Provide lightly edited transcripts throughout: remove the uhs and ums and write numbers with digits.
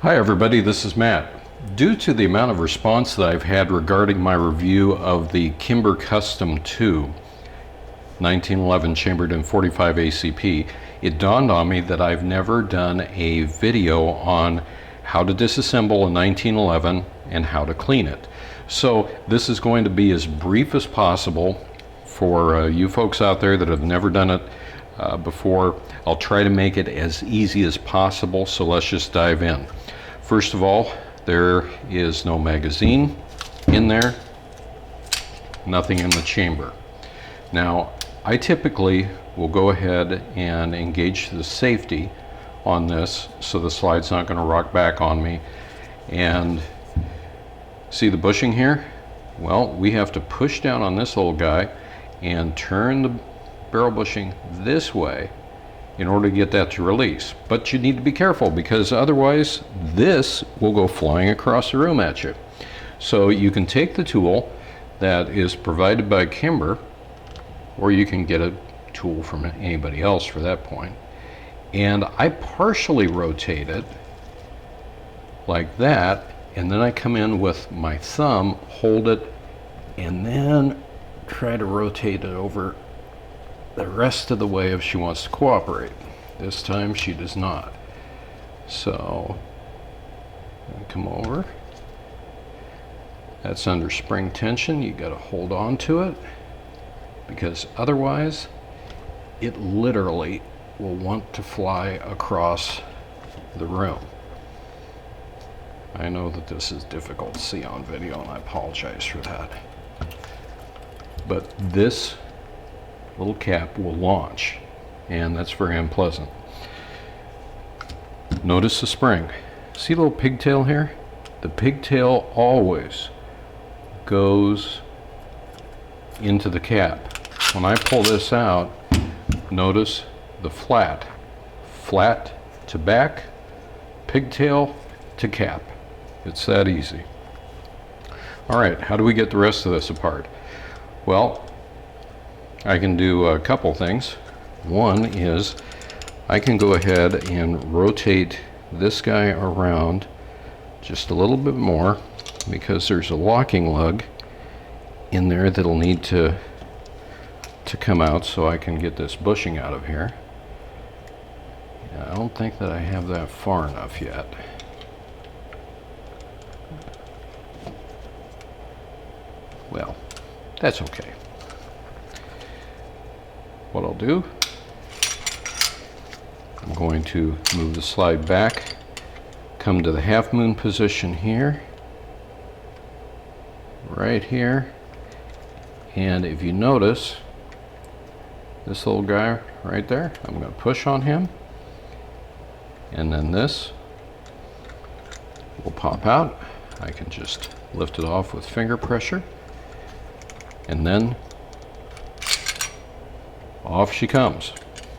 Hi everybody, this is Matt. Due to the amount of response that I've had regarding my review of the Kimber Custom II 1911 chambered in 45 ACP, it dawned on me that I've never done a video on how to disassemble a 1911 and how to clean it. So this is going to be as brief as possible for you folks out there that have never done it before. I'll try to make it as easy as possible, so let's just dive in. First of all, there is no magazine in there, nothing in the chamber. Now, I typically will go ahead and engage the safety on this so the slide's not going to rock back on me. And see the bushing here? Well, we have to push down on this old guy and turn the barrel bushing this way in order to get that to release. But you need to be careful, because otherwise this will go flying across the room at you. So you can take the tool that is provided by Kimber, or you can get a tool from anybody else for that point. And I partially rotate it like that, and then I come in with my thumb, hold it, and then try to rotate it over the rest of the way if she wants to cooperate. This time she does not. So I come over. That's under spring tension. You got to hold on to it, because otherwise it literally will want to fly across the room. I know that this is difficult to see on video, and I apologize for that. But this little cap will launch, and that's very unpleasant. Notice the spring. See the little pigtail here? The pigtail always goes into the cap. When I pull this out, notice the flat to back, pigtail to cap. It's that easy. All right, how do we get the rest of this apart? Well, I can do a couple things. One is I can go ahead and rotate this guy around just a little bit more, because there's a locking lug in there that'll need to come out, so I can get this bushing out of here. I don't think that I have that far enough yet. Well, that's okay. What I'll do, I'm going to move the slide back, come to the half moon position here, right here, and if you notice this little guy right there, I'm going to push on him, and then this will pop out. I can just lift it off with finger pressure, and then off she comes.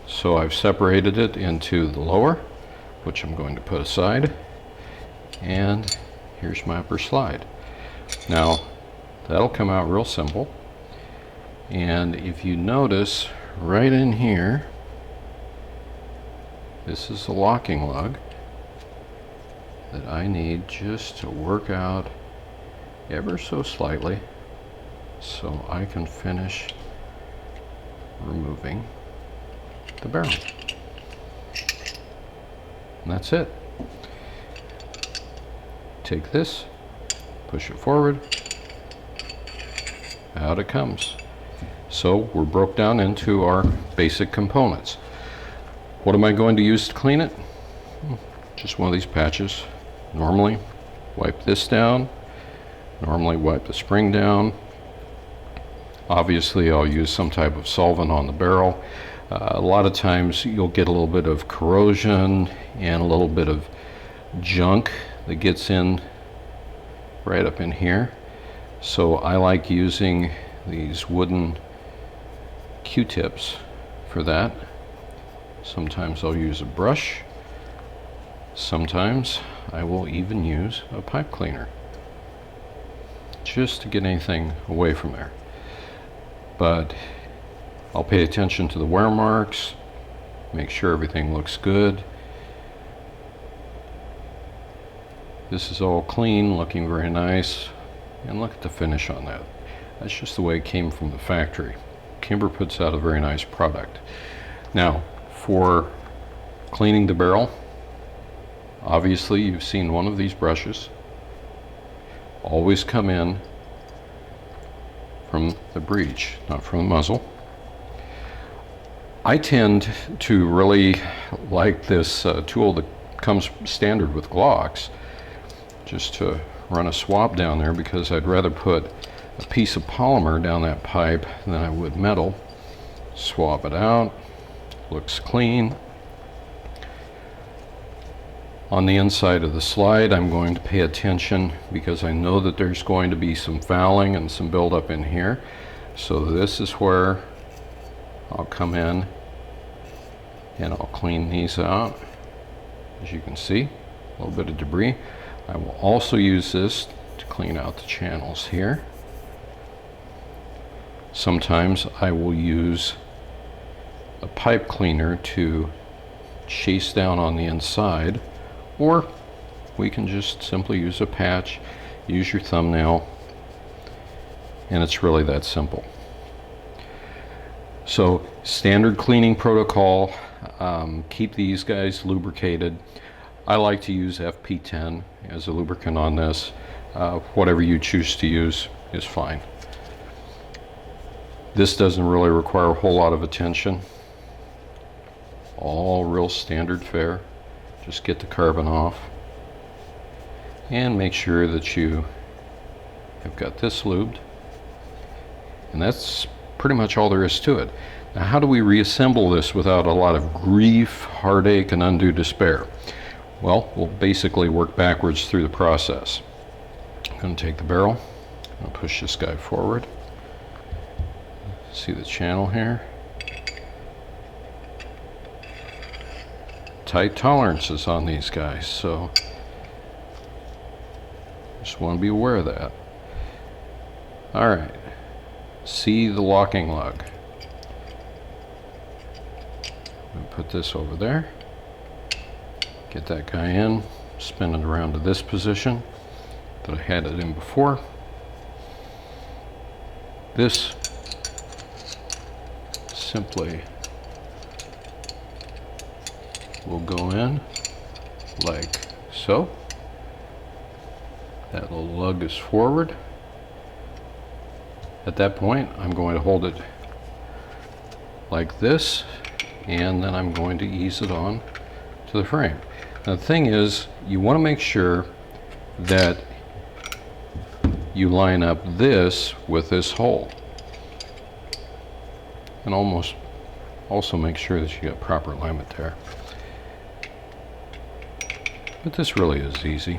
So I've separated it into the lower, which I'm going to put aside, and here's my upper slide. Now that'll come out real simple, and if you notice right in here, this is the locking lug that I need just to work out ever so slightly so I can finish removing the barrel. And that's it. Take this, push it forward, out it comes. So we're broke down into our basic components. What am I going to use to clean it? Just one of these patches. Normally wipe this down, normally wipe the spring down. Obviously I'll use some type of solvent on the barrel. A lot of times you'll get a little bit of corrosion and a little bit of junk that gets in right up in here. So I like using these wooden Q-tips for that. Sometimes I'll use a brush. Sometimes I will even use a pipe cleaner, just to get anything away from there. But I'll pay attention to the wear marks, make sure everything looks good, This is all clean, looking very nice. And look at the finish on that. That's just the way it came from the factory. Kimber puts out a very nice product. Now, for cleaning the barrel, obviously you've seen one of these brushes. Always come in from the breech, not from the muzzle. I tend to really like this tool that comes standard with Glocks, just to run a swab down there, because I'd rather put a piece of polymer down that pipe than I would metal. Swab it out, looks clean. On the inside of the slide, I'm going to pay attention because I know that there's going to be some fouling and some buildup in here. So this is where I'll come in and I'll clean these out. As you can see, a little bit of debris. I will also use this to clean out the channels here. Sometimes I will use a pipe cleaner to chase down on the inside, or we can just simply use a patch, use your thumbnail, and it's really that simple. So standard cleaning protocol, keep these guys lubricated. I like to use FP10 as a lubricant on this. Whatever you choose to use is fine. This doesn't really require a whole lot of attention. All real standard fare. Just get the carbon off and make sure that you have got this lubed, and that's pretty much all there is to it. Now, how do we reassemble this without a lot of grief, heartache, and undue despair? Well, we'll basically work backwards through the process. I'm going to take the barrel and push this guy forward. See the channel here? Tight tolerances on these guys, so just want to be aware of that. Alright, see the locking lug. I'm going to put this over there, get that guy in, spin it around to this position that I had it in before. This simply will go in like so. That little lug is forward. At that point, I'm going to hold it like this, and then I'm going to ease it on to the frame. Now, the thing is, you want to make sure that you line up this with this hole, and also make sure that you got proper alignment there. But this really is easy.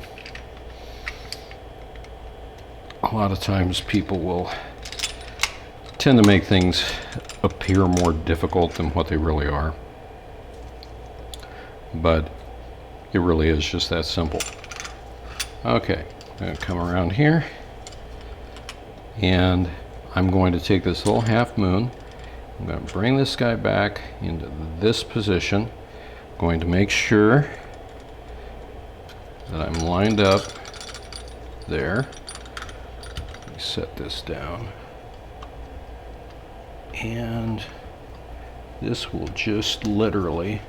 A lot of times people will tend to make things appear more difficult than what they really are. But it really is just that simple. Okay, I'm going to come around here, and I'm going to take this little half moon. I'm going to bring this guy back into this position. I'm going to make sure that I'm lined up there. Let me set this down. And this will just literally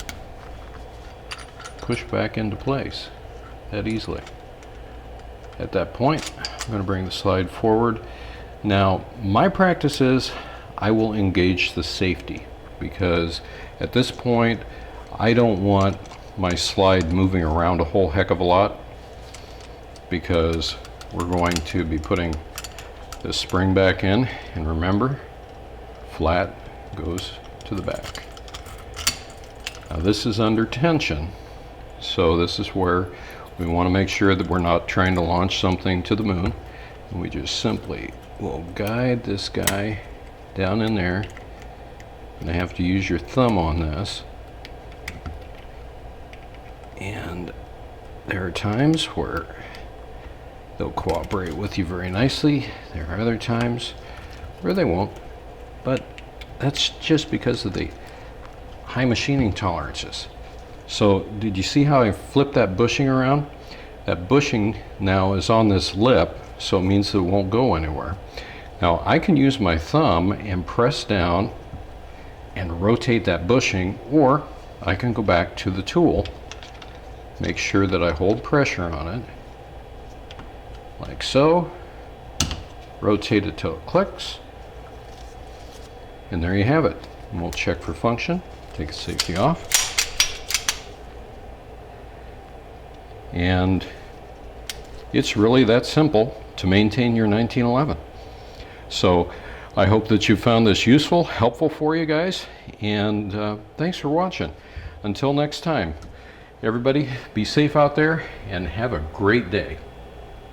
push back into place that easily. At that point, I'm going to bring the slide forward. Now, my practice is I will engage the safety, because at this point I don't want my slide moving around a whole heck of a lot, because we're going to be putting this spring back in, and remember, flat goes to the back. Now this is under tension, so this is where we want to make sure that we're not trying to launch something to the moon, and we just simply will guide this guy down in there, and I have to use your thumb on this. And there are times where they'll cooperate with you very nicely. There are other times where they won't, but that's just because of the high machining tolerances. So did you see how I flipped that bushing around? That bushing now is on this lip, so it means it won't go anywhere. Now I can use my thumb and press down and rotate that bushing, or I can go back to the tool, make sure that I hold pressure on it, like so, rotate it till it clicks, and there you have it. And we'll check for function, take the safety off, and it's really that simple to maintain your 1911. So I hope that you found this useful, helpful for you guys, and thanks for watching. Until next time, everybody be safe out there and have a great day.